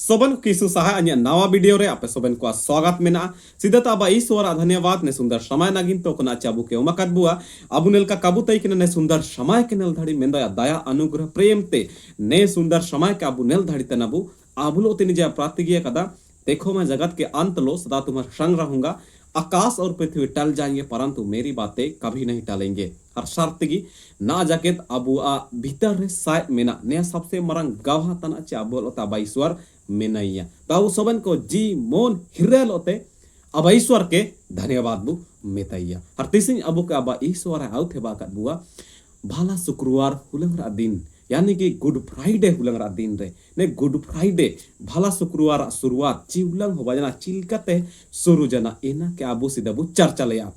सोबन को किसु सहा अन्य नवा वीडियो रे आपे सोबन को स्वागत मेना सीधा ताबा ईश्वर धन्यवाद ने सुंदर समय नागिन तो कोना चाबू के उमकत बुआ अबु नेल का काबू तई ने सुंदर समय के नेल धड़ी मेंदया दया अनुग्रह प्रेम ते ने सुंदर समय के अबु नेल धड़ी तनबु आबुलो ते निज प्रातिगिया कदा देखो मैं जगत के अंत लो सदा तुम्हारे संग रहूंगा। आकाश और पृथ्वी टल जाएंगे परंतु मेरी बातें कभी नहीं टलेंगे। हर शर्त की ना जाकेत अबु आ भीतर रे साय मेना ने सबसे मरंग गवाह तना चे अबुल ओता बाईश्वर मेनाइया ताऊ सोबन को जी मोन हिरेल ओते अब ईश्वर के धन्यवाद बु मेताइया। हर तीसिन अबु के अबा ईश्वर आउ थे बाकत बुआ भाला शुक्रवार हुलंगरा दिन यानी कि गुड फ्राइडे हुलंगरा दिन रे ने गुड फ्राइडे भाला शुक्रवार शुरुआत चिवलंग होबा जना चिलकते शुरू जना एना के अबु सिदबु चर्चा लेया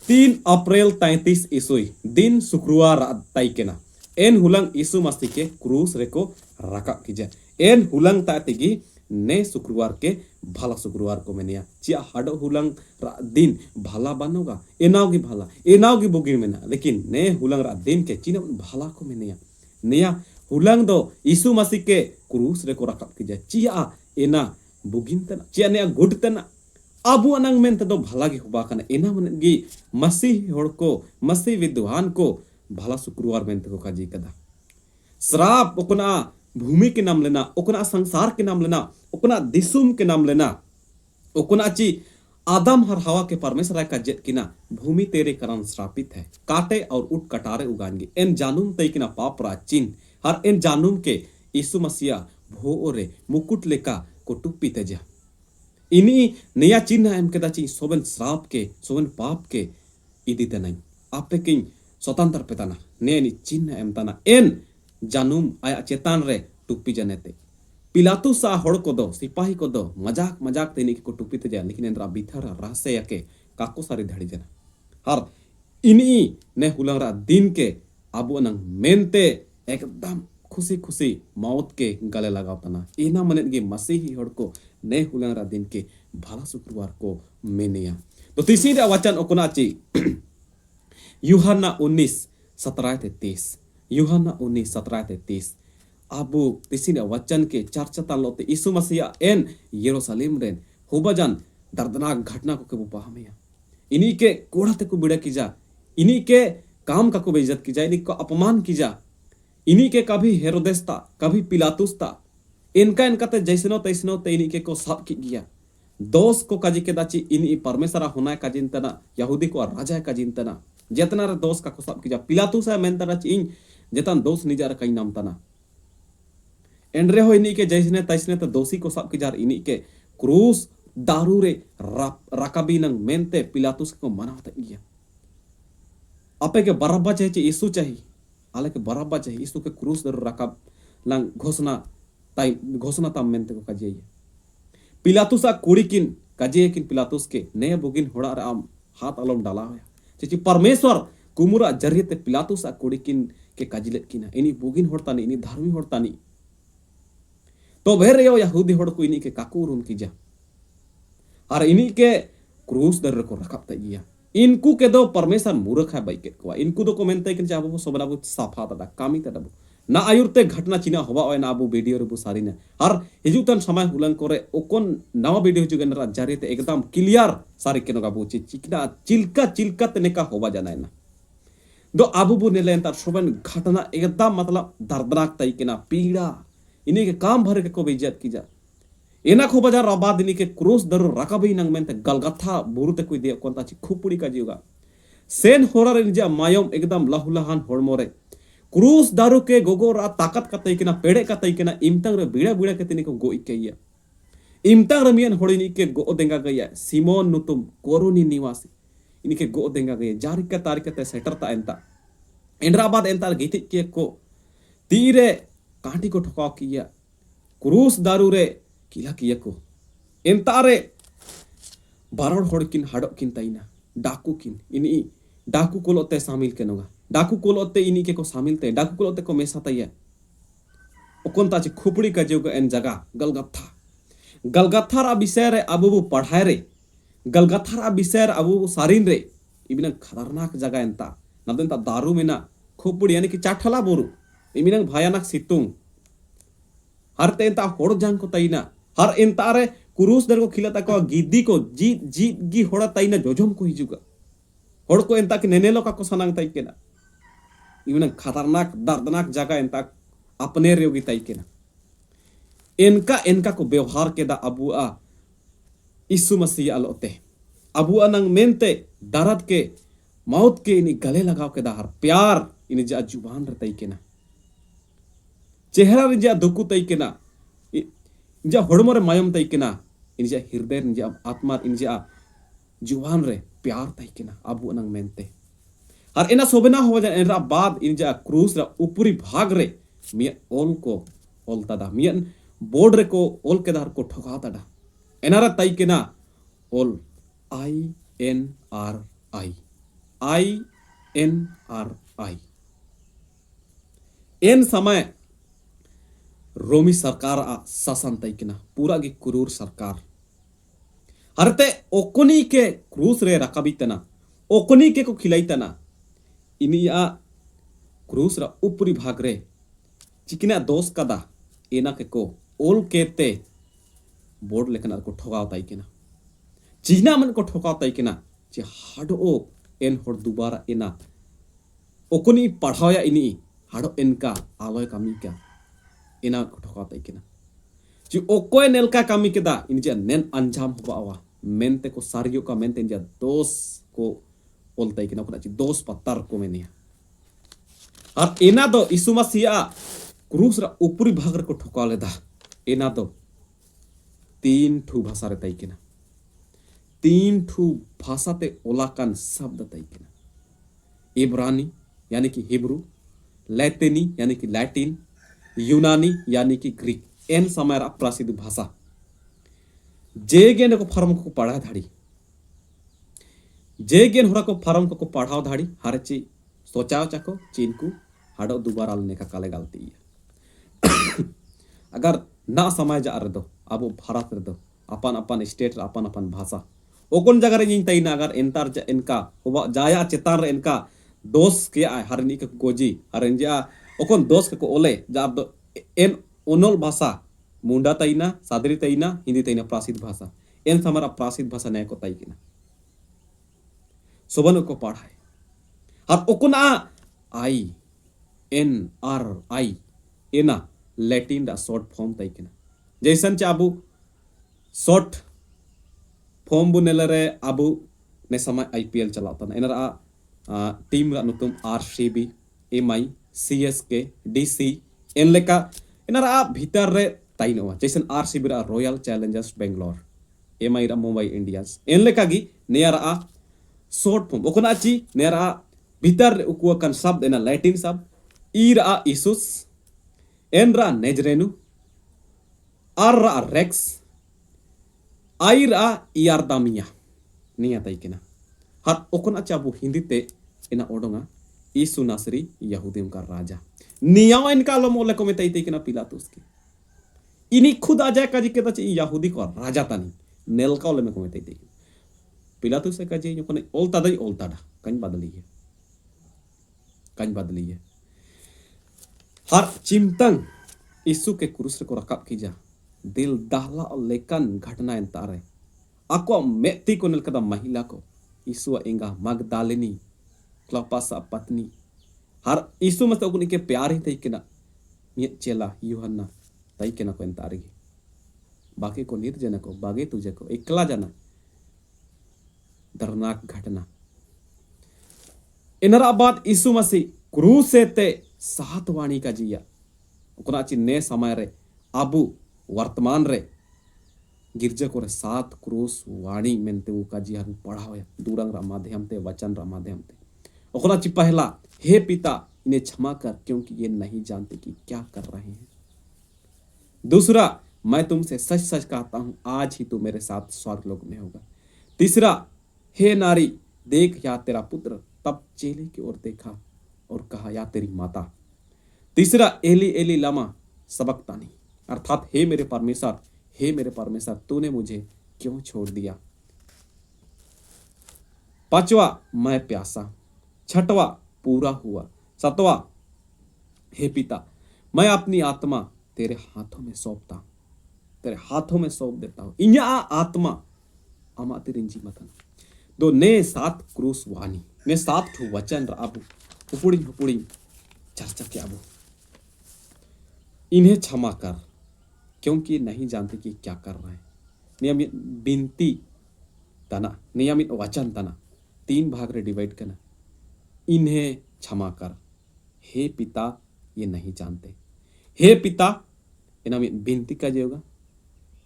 3 अप्रैल 33 ईस्वी दिन शुक्रवार ताइकेना एन हुलंग यीशु मसीह के क्रूस रेको रकब कीजे एन हुलंग तातिगी ने शुक्रवार के भाला शुक्रवार को मेनिया चिया हडो हुलंग दिन भाला बनोगा एनावगी बुगी मेना लेकिन ने हुलंग रा दिन के चिन भाला को मेनिया नेया हुलंग दो यीशु मसीह के क्रूस रेको रकब कीजे चिया एना बुगिन तना चिया ने गुड तना अबु अनंग मेन तो भला गी हुबा कना एना मन गी मसीह होड़ को मसीह विद्वान को भला शुक्रवार मेन को काजी कदा श्राप ओकना भूमि के नाम लेना ओकना संसार के नाम लेना ओकना दिसुम के नाम लेना ओकना ची आदम हर हवा के परमेश्वर का जेत किना भूमि तेरे कारण श्रापित है काटे और उठ कटारे उगाएंगे एन जानूम तई किना पाप प्राचीन हर एन जानूम के यीशु मसीहा भो ओरे मुकुट लेका को टुप्पी तेजा इनी नया चिन्ह एम के दाची सोबन श्राप के सोबन पाप के इदिते नहीं आपे किन स्वतंत्र पेताना ने नि चिन्ह एम तना एन जानूम आया चेतान रे टुप्पी जनेते पिलातु सा होड़ को दो सिपाही को दो मजाक मजाक तेनी को टुप्पी ते जा लेकिन एन रा भीतर रहस्य यके काको सारी धड़ी जना हर इनी ने हुलंगरा दिन के अबु नंग मेनते एकदम खुशी खुशी मौत के गले लगाव तना इना मनेत गे मसीही होड़ को ने हुलंगरा दिन के भाला शुक्रवार को मेनिया तो तीसरी वचन ओकना ची यूहन्ना 19:17-30 यूहन्ना 19:17-30 अबु तीसरी वचन के चर्चा तालोते यीशु मसीह एन यरूशलेम रेन हुबजन दर्दनाक घटना को के पाहमेया इनी के कोड़ा ते को बिड़ा कीजा इनी के काम का को बेइज्जत कीजा इनी को अपमान कीजा इनी के कभी हेरोदेस था कभी पिलातुस था इनका ते जैसनो तैसनो ते इनी के को सब की गया दोष को काजी के दाची इनी परमेश्वर होना का जिंतना यहूदी को राजा का जिंतना जेतना रे दोष का को सब कीजा पिलातुस है मेन तना ची जेतन दोष निजार कई नाम तना एंड्रे हो इनी के जैसने तैसने तो दोषी को सब कीजार इनी के क्रूस दारू रे रकाबी नंग मेनते पिलातुस को मनावता गया आपे के बरब्बा चाहिए यीशु चाहिए आले के बरब्बा चाहिए यीशु के क्रूस दर रकाब लंग घोषणा ताम मेनते को काजिए पिलातुसा कुड़ी किन काजिए किन पिलातुस के ने बुगिन होड़ा राम हाथ अलम डाला होया चिची परमेश्वर कुमुरा जरियते पिलातुसा कुड़ी किन के काजिलेत किना इनी बुगिन होड़तानी इनी धर्मी होड़तानी तो भेर यो यहूदी होड़ को इनी के काकुरुन कीजा और इनी के क्रूस दर को रखब तगिया इनको के दो परमेश्वर मूर्ख है बाइकेट को इनको दो कमेंट तय कि आबो सबनाबो साफा तदा कामी तदबो ना आयुरते घटना चिना होबा ओय ना आबो वीडियो रे बो सारी ने और हिजुतन समय हुलंग करे ओकोन नवा वीडियो जुगन रा जारीते एकदम क्लियर सारी केनो गाबो चिकना चिलका तने का होबा जाना ना दो आबो बो नेले अंतर सोबन घटना एकदम मतलब दर्दनाक तय केना पीड़ा इनी के काम भर के को बेइज्जत कीजा एना खो बाजार आबाद इनी के क्रूस दरो रकाबी नंग मेनते गलगथा बुरुते कोई दे कोनता ची खुपुड़ी का जीवगा सेन होरार निजा मायोम एकदम लहुलहान होड़मोरे क्रूस दारू के गोगोरा ताकत का तैकेना पेड़े का तैकेना इमतंग रे बीड़ा बीड़ा के तिनी को गोई कइया इमतंग रे मियन होड़िनी के गो देंगा गया सिमोन नुतुम कोरोनी निवासी इनी के गो देंगा गया जारिका तारिका ते सेटरता एंता एंड्राबाद एंता गीति के को तीरे कांटी को ठोकाव किया क्रूस दारू रे किला किया को एंतारे बारोड़ होड़किन हाड़ो किन ताइना डाकू किन इनी डाकू कोलोते शामिल केनोगा डाकू कोलोते इनी के को शामिल ते डाकू कोलोते को मेसा तैया ओकोनता चे खुपड़ी का जोगा एन जगह गलगथा रा विषय रे अबु पढ़ाए रे गलगथा रा विषय रे अबु सारिन रे इबिना खतरनाक जगह एंता नदेंता दारू मेना खुपड़ी यानी कि चाठला बोरू इमिनंग भयानक सितुंग हरते एंता होड़ जांग को तैना har entare kurus dar ko khilata ko giddi ko jit gi hoda taina jojom ko hijuga hor ko entak nenelo ka ko sanang tai kena even खतरनाक दर्दनाक जगह इनता अपने रेगी तई के ना इनका इनका को व्यवहार के दा अबुआ यीशु मसीह अलोते अबुआ नंग मेनते दर्द के मौत के इनी गले लगाव के दा हर प्यार इनी जा जुबान रे तई के ना चेहरा रे जा दुकु तई के ना जा होड़मो रे मायम तई के ना इनी जा हृदय रे जा आत्मा इनी जा जुबान रे प्यार तई के ना अबुआ नंग मेनते और इना सोबना हो जाए इनरा बाद इन जा क्रूस रा ऊपरी भाग रे मिया ओल को ओलता दा मिया बोर्ड रे को ओल के दार को ठोकाता दा एनारा ताई के ना ओल INRI एन समय रोमी सरकार आ शासन ताई के ना पूरा की क्रूर सरकार हरते ओकोनी के क्रूस रे रकाबी तना ओकोनी के को खिलाई तना इनिया क्रूस रा ऊपरी भाग रे चिकना दोष कदा एना के को ओल केते बोर्ड लेकन को ठोकाव ताई केना चिना मन को ठोकाव ताई केना जे हाडो एन होड़ दोबारा एना ओकोनी पढ़ाया इनी हाडो इनका आलोय कमी क्या एना को ठोकाव ताई केना जी ओकोय नेलका कमी केदा इन जे नेन अंजाम होबावा मेनते को सारियो का मेनते जे दोष को ओलता ही कि ना दोष पत्तर को मैंने और एना दो यीशु मसीह क्रूस रा ऊपरी भाग को ठोका लेदा एना दो 3 ठू भाषा रे तई के ना 3 ठू भाषा ते ओलाकन शब्द तई के ना इब्रानी यानी कि हिब्रू लैटिनी यानी कि लैटिन यूनानी यानी कि ग्रीक एन समय रा प्रसिद्ध भाषा जेगे ने को फर्म को पढ़ा धाड़ी जे गेन होरा को फार्म को पढ़ाओ धाड़ी हर ची सोचाओ चाको चीन को हाडो दोबारा लेने का काले गलती है अगर ना समय जा रहे दो अब भारत रे दो अपन अपन स्टेट अपन अपन भाषा ओकोन जगह रे तई ना अगर इंतर इनका जाया चेतान रे इनका दोष किया हर नी के गोजी हर जा ओकोन दोष को ओले जा एन ओनोल भाषा मुंडा तईना सादरी तईना हिंदी तईना प्रासिद्ध भाषा एन हमारा प्रासिद्ध भाषा नय को तई किना सोबन को पढ़ाए और ओकुना INRI एना लैटिन दा शॉर्ट फॉर्म तई केना जैसन च आबू शॉर्ट फॉर्म बु नेलरे आबू ने समय IPL चलाता ना एनरा टीम रा नुतुम RCB MI CSK DC एन लेका एनरा भीतर रे ताइनवा जैसन RCB रा रॉयल चैलेंजर्स बेंगलोर MI रा मुंबई इंडियंस एन लेका गी नेरा शॉर्ट फॉर्म ओकना ची नेरा भीतर उकुअकन शब्द एना लैटिन शब्द ईरा इसूस एनरा नेजरेनु आररा रेक्स आईरा इयारदामिया निया ताई केना हर ओकना चाबू हिंदी ते एना ओडोंगा यीशु नासरी यहूदियों का राजा निया इनका लो मोले को में ताई केना पिलातुस की इनी खुद आ जाए काजी केता ची यहूदी को राजा तानी नेल का ओले में को में ताई पिलातुस से काजी यो कोने ओल्ताडा कहीं बदली है हर चिंतन यीशु के क्रूस को रकाब कीजा दिल दहला और लेकन घटना तारे आको मेती को नल कदा महिला को यीशु एंगा मगदालिनी क्लोपासा पत्नी हर यीशु मत उनके के प्यार ही तई केना ये चेला यूहन्ना तई केना को तारी बाकी को निर्जन को बागे तुझे को एकला जाना दर्दनाक घटना इनरा बाद यीशु मसीह क्रूस से ते सात वाणी का जिया उकना ची ने समय रे आबू वर्तमान रे गिरजा को रे सात क्रूस वाणी मेनते वो का जिया पढ़ा होया दूरंग रा माध्यम ते वचन रा माध्यम ते उकना ची पहला हे पिता इन्हें क्षमा कर क्योंकि ये नहीं जानते कि क्या कर रहे हैं। दूसरा मैं तुमसे सच सच कहता हूं आज ही तू मेरे साथ स्वर्ग लोक में होगा। तीसरा हे नारी देख या तेरा पुत्र। तब चेले की ओर देखा और कहा या तेरी माता। तीसरा एली एली लमा सबक्तानी अर्थात हे मेरे परमेश्वर तूने मुझे क्यों छोड़ दिया। पांचवा मैं प्यासा। छठवा पूरा हुआ। सातवां हे पिता मैं अपनी आत्मा तेरे हाथों में सौंपता। तेरे हाथों में सौंप देता हूँ इन्या आत्मा आमा तिरिन जीमतन दो ने 7 क्रूस वानी ने 7 ठो वचन अबू हुपुड़ी चर्चा के अबू इन्हें क्षमा कर क्योंकि नहीं जानते कि क्या कर रहे हैं नियमित बिनती तना नियमित वचन तना 3 भाग रे डिवाइड करना इन्हें क्षमा कर हे पिता ये नहीं जानते हे पिता इन्हें बिनती का होगा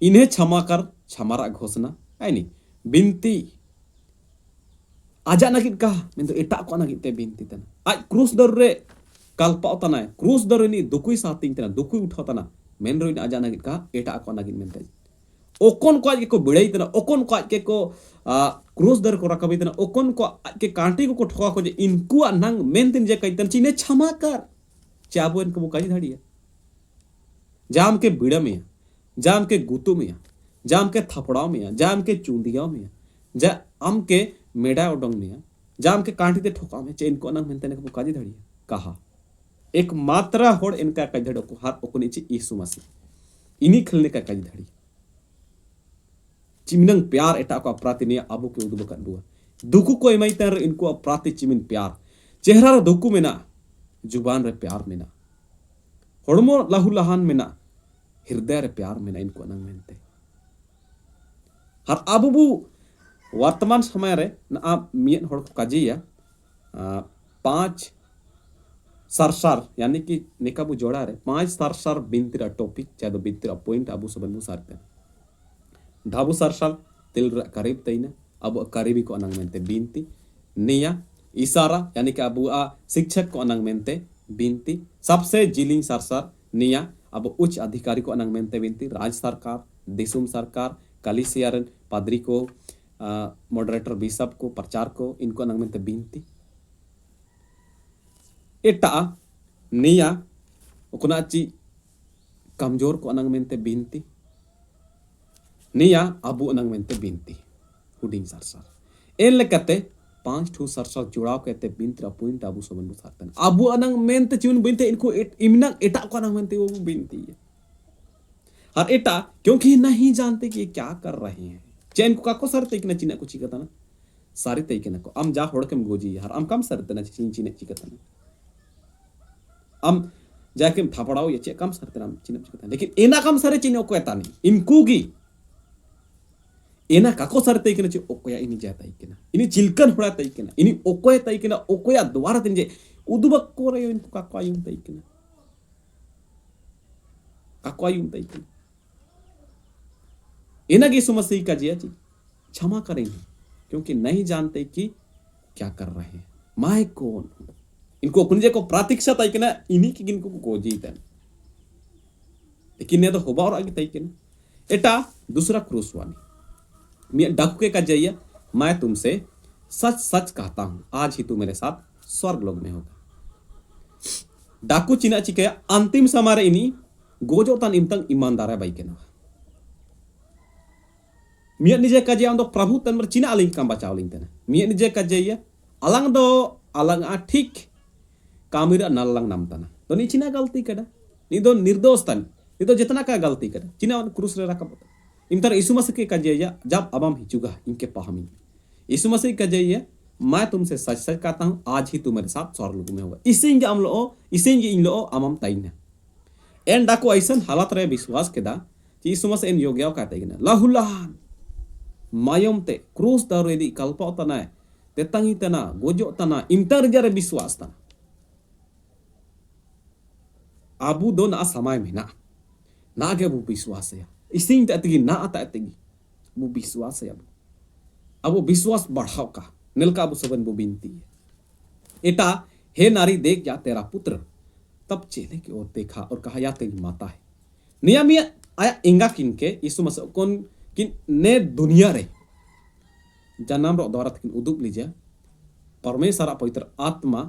इन्हें क्षमा कर क्षमारा घोषणा है नहीं बिनती आजा नगित कहा मैं तो एटा को नगित ते बिनती तना आज क्रूस दर रे कल्पाव तना है क्रूस दर नी दुकुई साथिंग तना दुकुई उठाव तना मेन रोइन आजा नगित कहा एटा को नगित मेनते ओकोन को आज के को बिड़ाई तना ओकोन को आज के को क्रूस दर को रकाबी तना ओकोन को आज के कांटी को ठोका को जे इनको नंग मेन दिन जे कइतन चीने क्षमा कर चाबो इनको बुकाई धड़ी है जाम के बिड़ा में जाम के गुतु में जाम के थपड़ाव में जाम के चूंदियाव में जा आम के मेडा उडंग में जाम के कांटी ते ठोका में चे इनको नंग मेनते ने को बुकाई धड़ी है कहा एक मात्रा होड़ इनका कई धड़ो को हाथ ओको नीचे यीशु मसीह इन्हीं खलने का कई धड़ी चिमिनंग प्यार एटा को अपराधी ने अबू के उदुब कर दुआ दुकु को एमई तर इनको अपराधी चिमिन प्यार चेहरा रे दुकु में ना जुबान रे प्यार में ना होड़मो लहु लहान में ना हृदय रे प्यार में ना इनको नंग मेनते हर अबू वर्तमान समय रे ना आप मियन होड़ को काजिया 5 सरसर यानी कि निकाबू जोड़ा रे 5 सरसर बिनतीरा टॉपिक चाहे बिनतीरा पॉइंट अबू सबन मुसारते ढाबू सरसर तिल करीब तईना अब करीबी को अनंग मेनते बिनती निया इशारा यानी कि अबू शिक्षक को अनंग मेनते बिनती सबसे जिलिंग सरसर निया अब उच्च अधिकारी को अनंग मेनते बिनती राज्य सरकार दिसुम सरकार कलिसियारन पादरी को मॉडरेटर बिशप को प्रचार को इनको अनंग मेनते बिनती एटा निया उकनाची कमजोर को अनंग मेनते बिनती निया अबू अनंग मेनते बिनती हुडिंग सरसर एन लेकते 5 ठू सरसर जुड़ाव कहते बिनती पॉइंट अबू सबन बुसारतन अबू अनंग मेनते चिउन बिनते इनको इमना एटा को अनंग मेनते वो बिनती है हर एटा क्योंकि नहीं जानते कि ये क्या कर रहे हैं चैन को काको सर तैकना चिना को चिकता ना सारी तैके ना को अम जा होड़के में गोजी हर अम कम सर तना चिने चिकता ना अम जाके थापड़ाओ ये चे कम सरते नाम चिन्ह चिकता लेकिन एना कम सरे चिन्ह को एता नहीं इनको की एना काको सरते इकना चे ओकोया इनी जाता इकना इनी चिलकन होड़ा ता इकना इनी ओकोया ता इकना ओकोया द्वारा दिन जे उदुबक को रे इनको काको आयुम ता इकना काको आयुम ता इकना एना की समस्या का जिया जी क्षमा करेंगे क्योंकि नहीं जानते कि क्या कर रहे हैं माय कौन इनको कुंजे को प्रतीक्षा तय केना इन्हीं की इनको को जीतन लेकिन ने तो होबा और आगे तय केना एटा दूसरा क्रूस वानी मैं डाकू के का जाइए मैं तुमसे सच सच कहता हूं आज ही तू मेरे साथ स्वर्ग लोक में होगा डाकू चिना चिके अंतिम समारे इनी गोजो तन इमतंग ईमानदार है भाई केना मिया निजे का जाइए तो प्रभु तन चिना अलिंग काम बचाव लिंग तना मिया निजे का जाइए अलंग दो अलंग ठीक कामिरा नल्लंग नाम तना तो नी चिना गलती कड़ा नी दो निर्दोष तन नी तो जितना का गलती कड़ा चिना क्रूस रे रखा इमतर यीशु मसीह के कजिया जब अबम हिचुगा इनके पहामी यीशु मसीह कजिया मैं तुमसे सच सच कहता हूं आज ही तू मेरे साथ स्वर्ग लोक में होगा इसिंग अम लो इसिंग इन लो अमम ताइना एन डाको ऐसन हालत रे विश्वास केदा कि यीशु मसीह इन योग्याव कहते गना लाहुलान मायम ते क्रूस दारेदी कल्पो तना ते तंगी तना गोजो तना इमतर जरे विश्वास तना अबू दो ना समय में ना के वो विश्वास है इसिंग ततगी ना आता तगी वो विश्वास है अब वो विश्वास बढ़ाव का नीलका अबू सबन वो बिनती है एटा हे नारी देख जा तेरा पुत्र तब चेले की ओर देखा और कहा या तेरी माता है नियमिया आया इंगा किन के यीशु मसीह कौन किन ने दुनिया रे जन्म रो द्वारा किन उदुप लीजिए परमेश्वर पवित्र आत्मा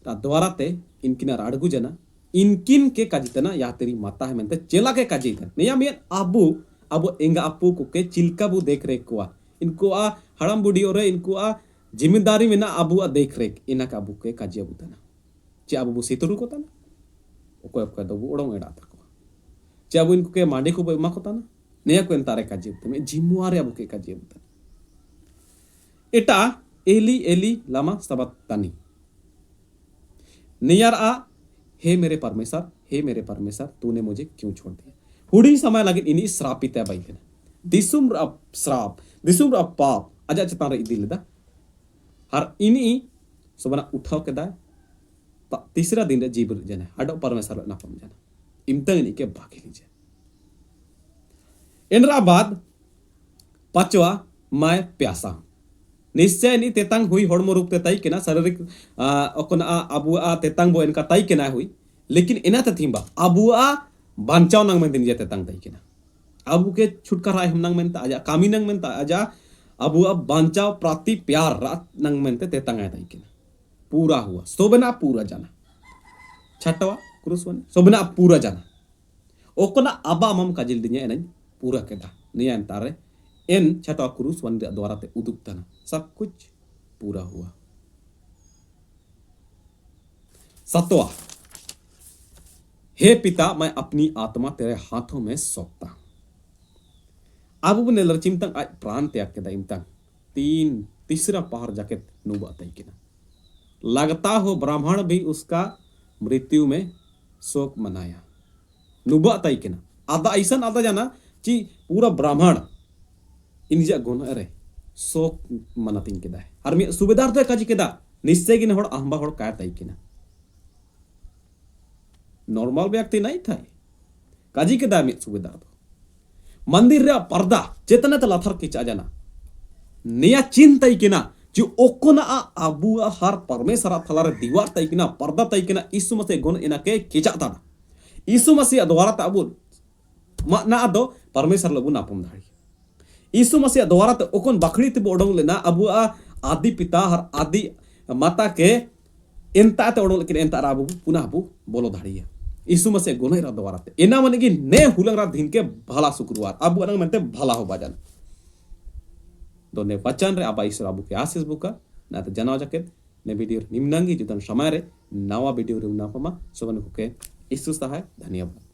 द्वारा ते इनकिन अड़गु जना इनकिन के काजितना या तेरी माता है मेनते चेला के काजितना निया मियन अबू अब एंगा अपू को के चिलका बु देख रेख को इनको हड़म बुढ़ी और इनको जिम्मेदारी में ना अबू देख रेख इना का अबू के काजिया बुतना चे अबू सितुरु को तना ओको दबु ओडों एडा तको Cabu in ke mandi ko makotana. Neya ko entare kaji utame jimuare abu ke kaji utame. Eta Eli lama sabat tani. नियर आ हे मेरे परमेश्वर तूने मुझे क्यों छोड़ दिया हुडी समय लगे इनी श्रापित है बाई दिसुम अब श्राप दिसुम अब पाप अजा चतान इदी लेदा हर इनी सोबना उठाव के दाय तीसरा दिन रे जीव जने हडो परमेश्वर ना पम जाना इमतंग इनी के भागे लीजिए इनरा बाद पांचवा मैं प्यासा निश्चय नि तेतांग हुई हड़मो रूप ते ताई केना शारीरिक ओकना अबुआ तेतांग बो इनका ताई केना हुई लेकिन इना ते थीम्बा अबुआ बांचाव नंग में दिन जे तेतांग ताई केना अबु के छुटकारा हम नंग में आजा कामी नंग में आजा अबुआ बांचाव प्राति प्यार रात नंग में तेतांग ताई केना पूरा हुआ सोबना पूरा जाना छटवा क्रूसवन सोबना पूरा जाना ओकना अबा मम काजिल दिnya एनन पूरा केदा निया अंतारे इन छठा क्रूस वन द्वारा ते उदुक्तना सब कुछ पूरा हुआ। सतवा हे पिता मैं अपनी आत्मा तेरे हाथों में सौंपता हूं। अब ने लरचिमतंग आज प्राण त्याग के दाइमतंग तीसरा पहाड़ जाके नुबा तैकिना लगता हो ब्राह्मण भी उसका मृत्यु में शोक मनाया नुबा तैकिना आदा ऐसा आदा जाना कि पूरा ब्राह्मण इनजा गुण अरे शोक मनातिन केदा और मी सुबेदार तो काजी केदा निश्चय गिन हड़ आहंबा हड़ काय ताई केना नॉर्मल व्यक्ति नहीं था काजी केदा मी सुबेदार तो मंदिर रे पर्दा चेतना त लाथर किचा जाना निया चिन ताई केना जो ओकोना अबु हर परमेश्वर थला रे दीवार ताई केना पर्दा ताई केना यीशु मसीह गुण इना के किचा ता यीशु मसीह द्वारा ता अबु ना दो परमेश्वर लगु नापम धाड़ी यीशु मसीह द्वारा ते ओकन बखड़ी ते ओडोंग लेना अबु आदि पिता हर आदि माता के एंता ते ओडोंग लेकिन एंता अबु पुनः अबु बोलो धाड़िया यीशु मसीह गुनय रा द्वारा ते एना माने कि ने हुलंग रा दिन के भला शुक्रवार अबु अनंग मनते भला हो बाजन दोने वचन रे अबा ईश्वर अबु के आशीष बुका ना ते जनाव जके ने वीडियो निम्नंगी जुतन समय रे नवा वीडियो रे उनापमा सोबन को के यीशु सहाय धन्यवाद।